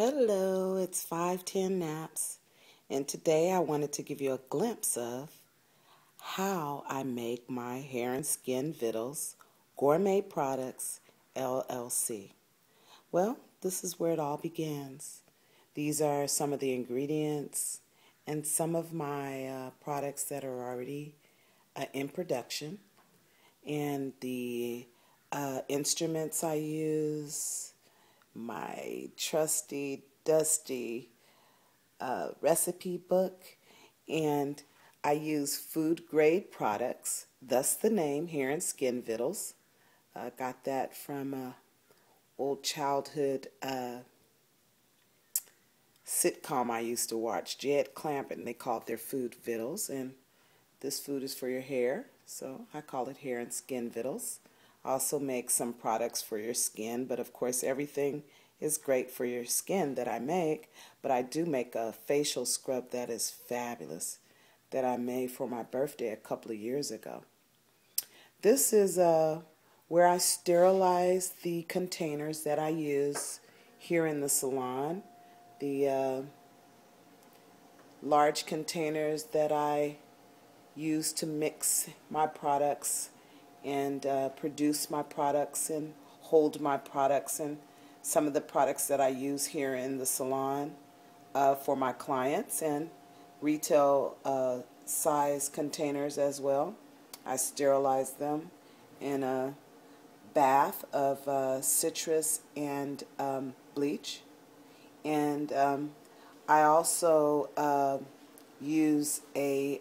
Hello, it's 510 Naps, and today I wanted to give you a glimpse of how I make my hair and skin Vittles Gourmet Products LLC. Well, this is where it all begins. These are some of the ingredients and some of my products that are already in production, and the instruments I use, my trusty, dusty recipe book, and I use food grade products, thus the name Hair and Skin Vittles. Got that from old childhood sitcom I used to watch, Jed Clampett. They called their food Vittles, and this food is for your hair, so I call it Hair and Skin Vittles. I also make some products for your skin, but of course everything is great for your skin that I make, but I do make a facial scrub that is fabulous that I made for my birthday a couple of years ago. This is where I sterilize the containers that I use here in the salon. The large containers that I use to mix my products and produce my products and hold my products, and some of the products that I use here in the salon for my clients, and retail size containers as well. I sterilize them in a bath of citrus and bleach, and I also use a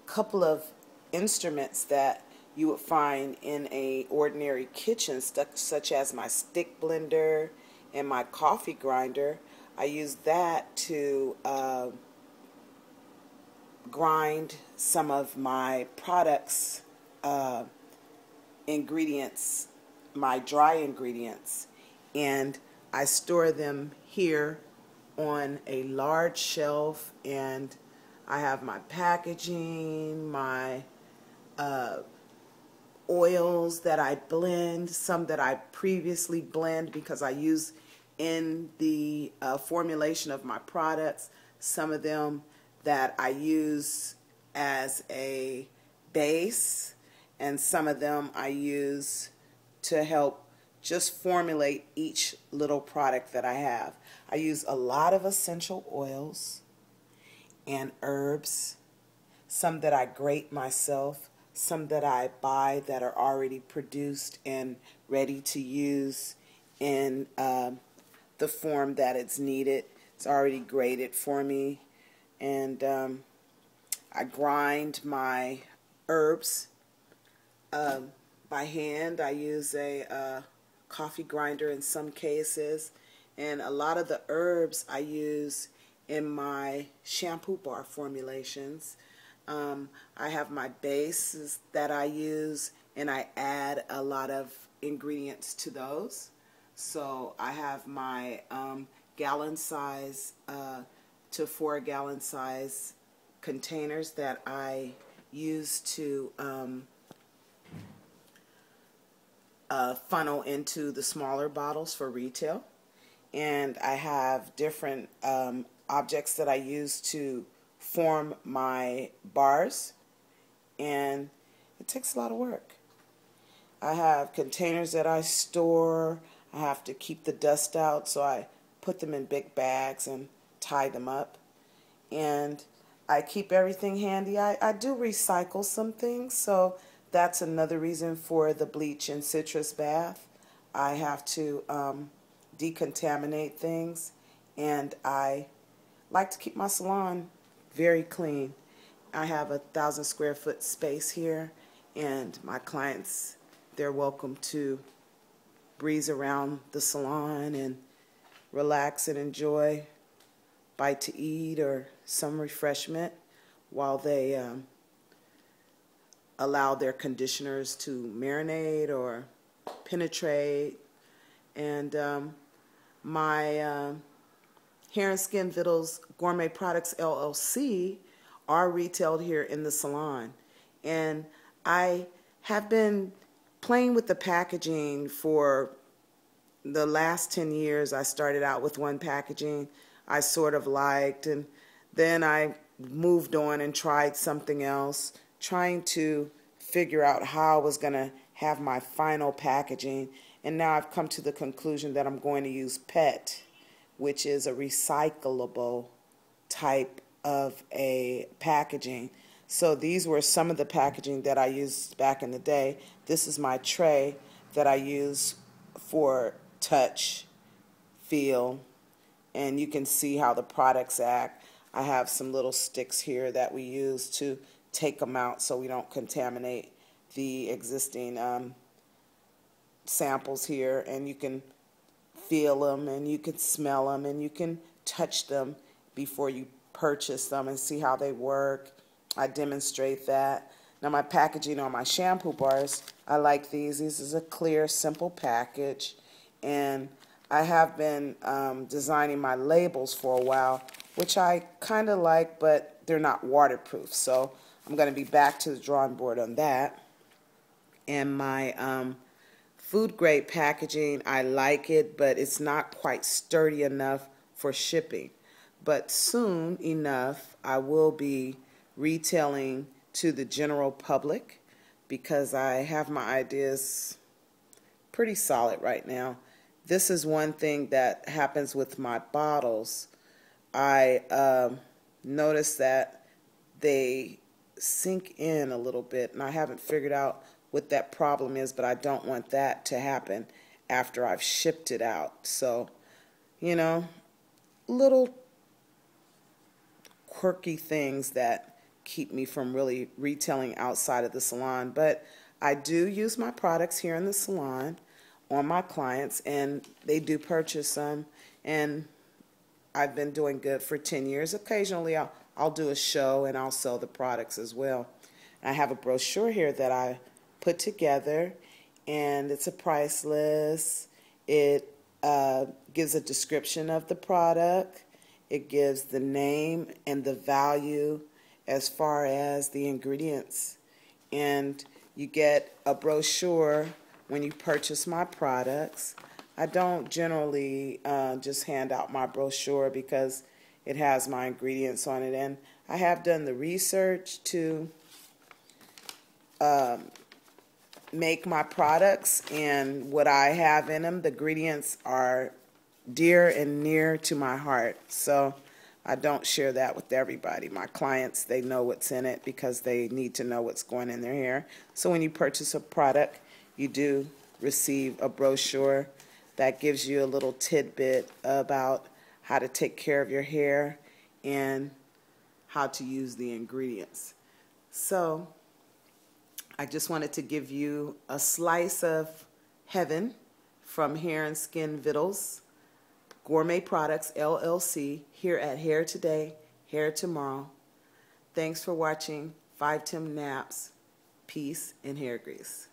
couple of instruments that you would find in a ordinary kitchen, such as my stick blender and my coffee grinder. I use that to grind some of my products ingredients, my dry ingredients, and I store them here on a large shelf, and I have my packaging, my oils that I blend, some that I previously blend because I use in the formulation of my products, some of them that I use as a base, and some of them I use to help just formulate each little product that I have. I use a lot of essential oils and herbs, some that I grate myself, some that I buy that are already produced and ready to use in the form that it's needed. It's already grated for me, and I grind my herbs by hand. I use a coffee grinder in some cases, and a lot of the herbs I use in my shampoo bar formulations. I have my bases that I use, and I add a lot of ingredients to those. So I have my gallon size to 4 gallon size containers that I use to funnel into the smaller bottles for retail. And I have different objects that I use to form my bars, and it takes a lot of work. I have containers that I store. I have to keep the dust out, so I put them in big bags and tie them up, and I keep everything handy. I do recycle some things, so that's another reason for the bleach and citrus bath. I have to decontaminate things, and I like to keep my salon very clean. I have 1,000 square foot space here, and my clients, they're welcome to breeze around the salon and relax and enjoy bite to eat or some refreshment while they allow their conditioners to marinate or penetrate. And my Hair and Skin Vittles Gourmet Products LLC are retailed here in the salon, and I have been playing with the packaging for the last 10 years, I started out with one packaging I sort of liked, and then I moved on and tried something else, trying to figure out how I was going to have my final packaging. And now I've come to the conclusion that I'm going to use PET, which is a recyclable type of a packaging. So these were some of the packaging that I used back in the day. This is my tray that I use for touch, feel, and you can see how the products act. I have some little sticks here that we use to take them out so we don't contaminate the existing samples here, and you can feel them and you can smell them and you can touch them before you purchase them and see how they work. I demonstrate that. Now my packaging on my shampoo bars, I like these. This is a clear, simple package, and I have been designing my labels for a while, which I kind of like, but they're not waterproof, so I'm going to be back to the drawing board on that. And my food grade packaging, I like it, but it's not quite sturdy enough for shipping. But soon enough, I will be retailing to the general public because I have my ideas pretty solid right now. This is one thing that happens with my bottles. I notice that they sink in a little bit, and I haven't figured out what that problem is, but I don't want that to happen after I've shipped it out. So, you know, little quirky things that keep me from really retailing outside of the salon. But I do use my products here in the salon on my clients, and they do purchase them, and I've been doing good for 10 years. Occasionally I'll do a show and I'll sell the products as well. I have a brochure here that I put together, and it's a price list. It gives a description of the product. It gives the name and the value as far as the ingredients. And you get a brochure when you purchase my products. I don't generally just hand out my brochure because it has my ingredients on it, and I have done the research to make my products, and what I have in them, the ingredients are dear and near to my heart, so I don't share that with everybody. My clients, they know what's in it because they need to know what's going in their hair. So when you purchase a product, you do receive a brochure that gives you a little tidbit about how to take care of your hair and how to use the ingredients. So I just wanted to give you a slice of heaven from Hair and Skin Vittles, Gourmet Products, LLC, here at Hair Today, Hair Tomorrow. Thanks for watching 5 Tim Naps. Peace and hair grease.